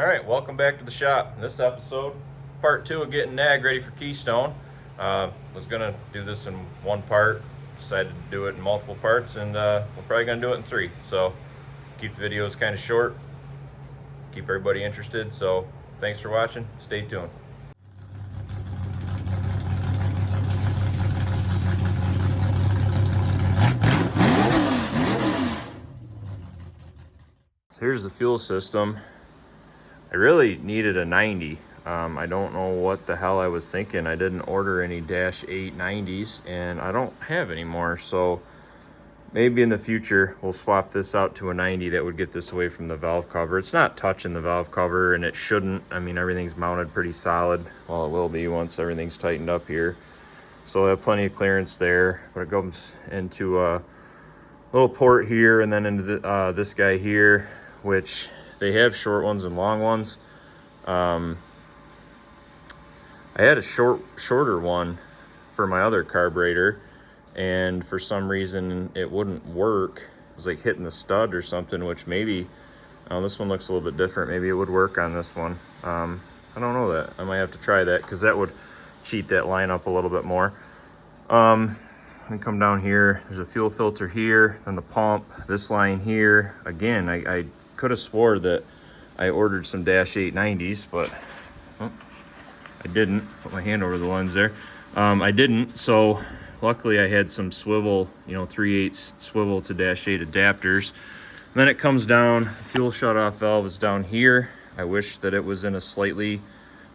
All right, welcome back to the shop. In this episode, part two of getting NAG ready for Keystone. Was gonna do this in one part, decided to do it in multiple parts, and we're probably gonna do it in three. So keep the videos kind of short, keep everybody interested. So thanks for watching. Stay tuned. So here's the fuel system. I really needed a 90. I don't know what the hell I was thinking. I didn't order any Dash 8 90s, and I don't have any more. So maybe in the future we'll swap this out to a 90 that would get this away from the valve cover. It's not touching the valve cover, and it shouldn't. I mean, everything's mounted pretty solid. Well, it will be once everything's tightened up here. So I have plenty of clearance there, but it goes into a little port here and then into this guy here, which they have short ones and long ones. I had a shorter one for my other carburetor, and for some reason it wouldn't work. It was like hitting the stud or something, which maybe, this one looks a little bit different. Maybe it would work on this one. I don't know that. I might have to try that because that would cheat that line up a little bit more. Let me come down here. There's a fuel filter here, then the pump, this line here. Again, I could have swore that I ordered some Dash 8 90s, but I didn't. Put my hand over the lens there. I didn't, so luckily I had some swivel, 3/8 swivel to Dash 8 adapters. And then it comes down, fuel shutoff valve is down here. I wish that it was in a slightly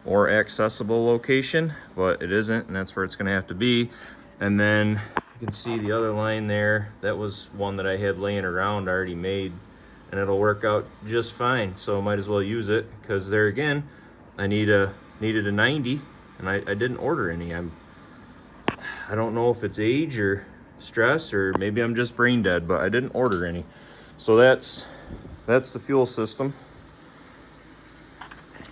more accessible location, but it isn't, and that's where it's gonna have to be. And then you can see the other line there. That was one that I had laying around already made, and it'll work out just fine. So I might as well use it, because there again, I needed a 90, and I didn't order any. I don't know if it's age or stress, or maybe I'm just brain dead, but I didn't order any. So that's the fuel system.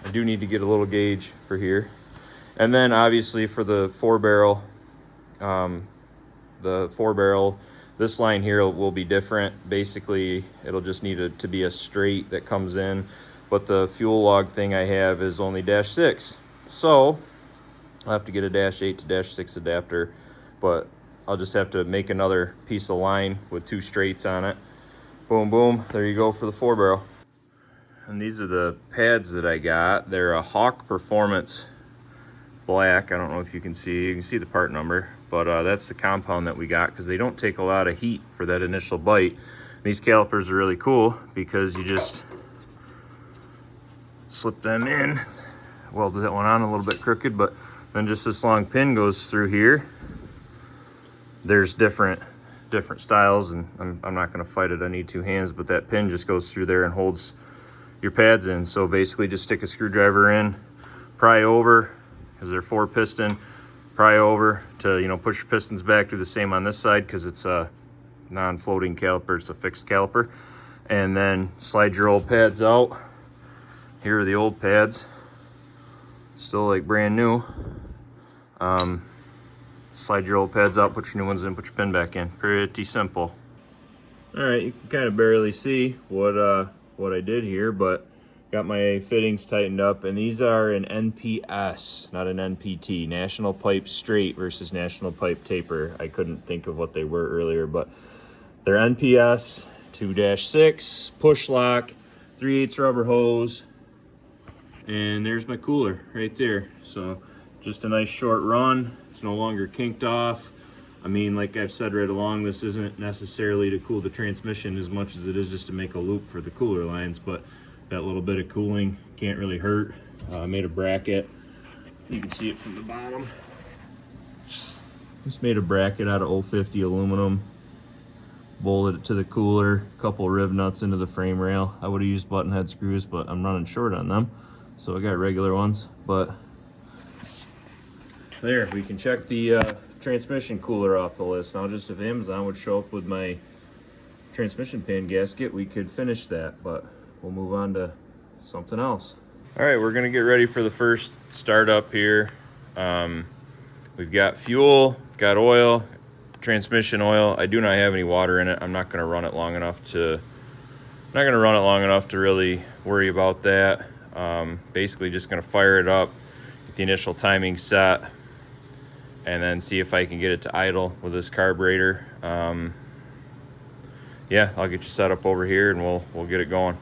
I do need to get a little gauge for here. And then obviously for the four barrel, this line here will be different. Basically, it'll just need to be a straight that comes in, but the fuel log thing I have is only Dash 6. So I'll have to get a Dash 8 to Dash 6 adapter, but I'll just have to make another piece of line with two straights on it. Boom, boom, there you go for the four barrel. And these are the pads that I got. They're a Hawk Performance black. I don't know if you can see the part number, but that's the compound that we got, because they don't take a lot of heat for that initial bite. These calipers are really cool because you just slip them in. Welded that one on a little bit crooked, but then just this long pin goes through here. There's different styles, and I'm not going to fight it. I need two hands, but that pin just goes through there and holds your pads in. So basically just stick a screwdriver in, pry over, because they're 4-piston, pry over to push your pistons back. Do the same on this side because it's a non-floating caliper, it's a fixed caliper. And then slide your old pads out. Here are the old pads, still like brand new. Slide your old pads out, put your new ones in, put your pin back in. Pretty simple. All right, you can kind of barely see what I did here, but got my fittings tightened up, and these are an NPS, not an NPT, National Pipe Straight versus National Pipe Taper. I couldn't think of what they were earlier, but they're NPS, 2-6, push lock, 3/8 rubber hose, and there's my cooler right there. So just a nice short run. It's no longer kinked off. I mean, like I've said right along, this isn't necessarily to cool the transmission as much as it is just to make a loop for the cooler lines, but that little bit of cooling can't really hurt. I made a bracket. You can see it from the bottom. Just made a bracket out of 050 aluminum. Bolted it to the cooler, a couple riv nuts into the frame rail. I would have used button head screws, but I'm running short on them, so I got regular ones. But there, we can check the transmission cooler off the list. Now, just if Amazon would show up with my transmission pan gasket, we could finish that, but we'll move on to something else. All right, we're gonna get ready for the first startup here. We've got fuel, got oil, transmission oil. I do not have any water in it. I'm not gonna run it long enough to really worry about that. Basically just going to fire it up, get the initial timing set, and then see if I can get it to idle with this carburetor. Yeah, I'll get you set up over here and we'll get it going.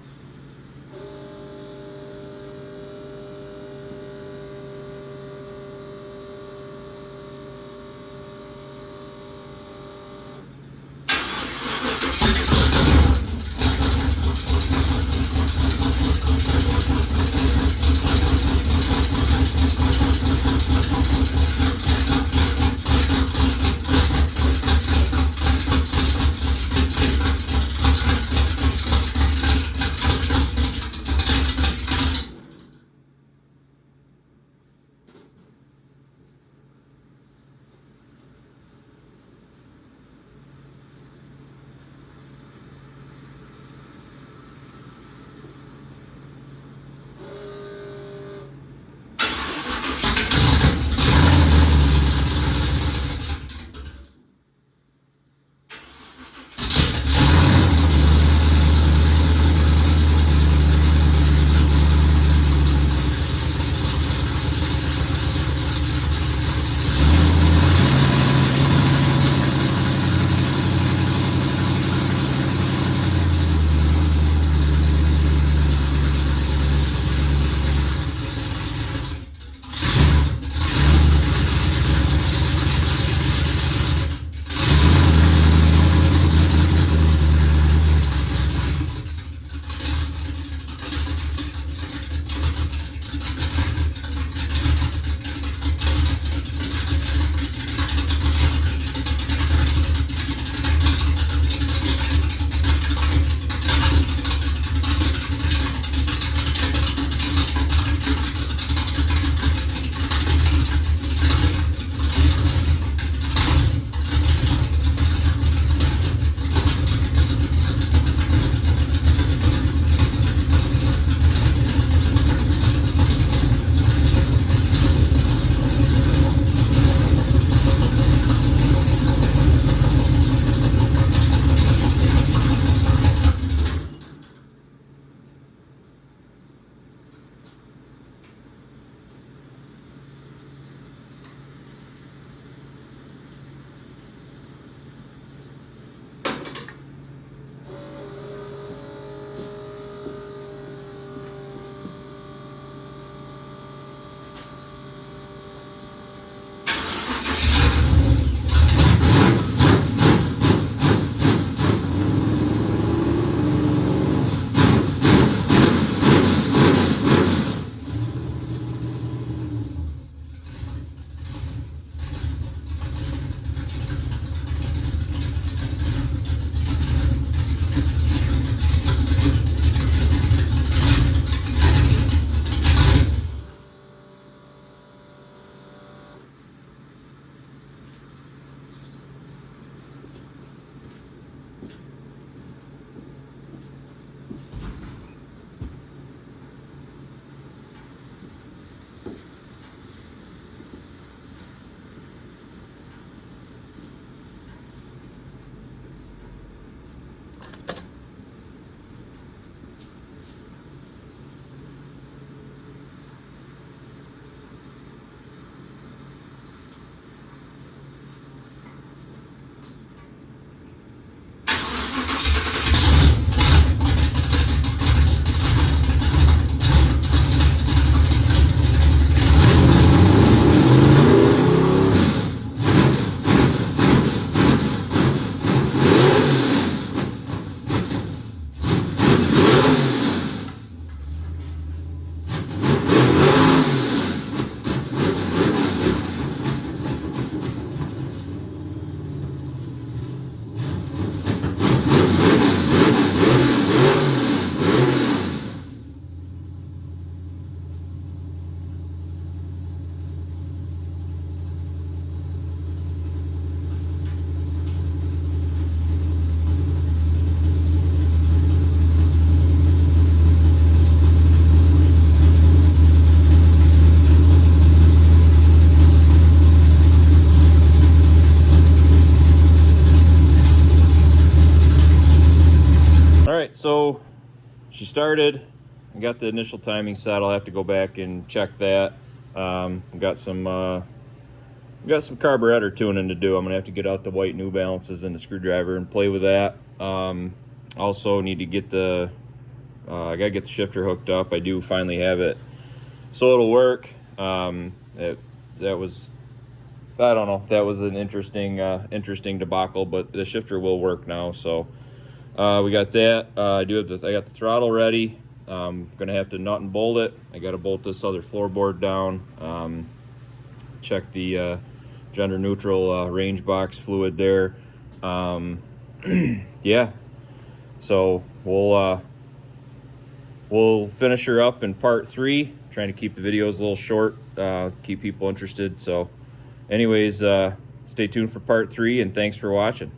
All right, so she started, I got the initial timing set. I'll have to go back and check that. Got some carburetor tuning to do. I'm gonna have to get out the white New Balances and the screwdriver and play with that. Also need to get I gotta get the shifter hooked up. I do finally have it, so it'll work. That was, I don't know, that was an interesting debacle, but the shifter will work now. So we got that. I got the throttle ready. Gonna have to nut and bolt it. I gotta bolt this other floorboard down. Check the gender neutral range box fluid there. Yeah, so we'll finish her up in part 3. Trying to keep the videos a little short, keep people interested. So anyways, stay tuned for part 3, and thanks for watching.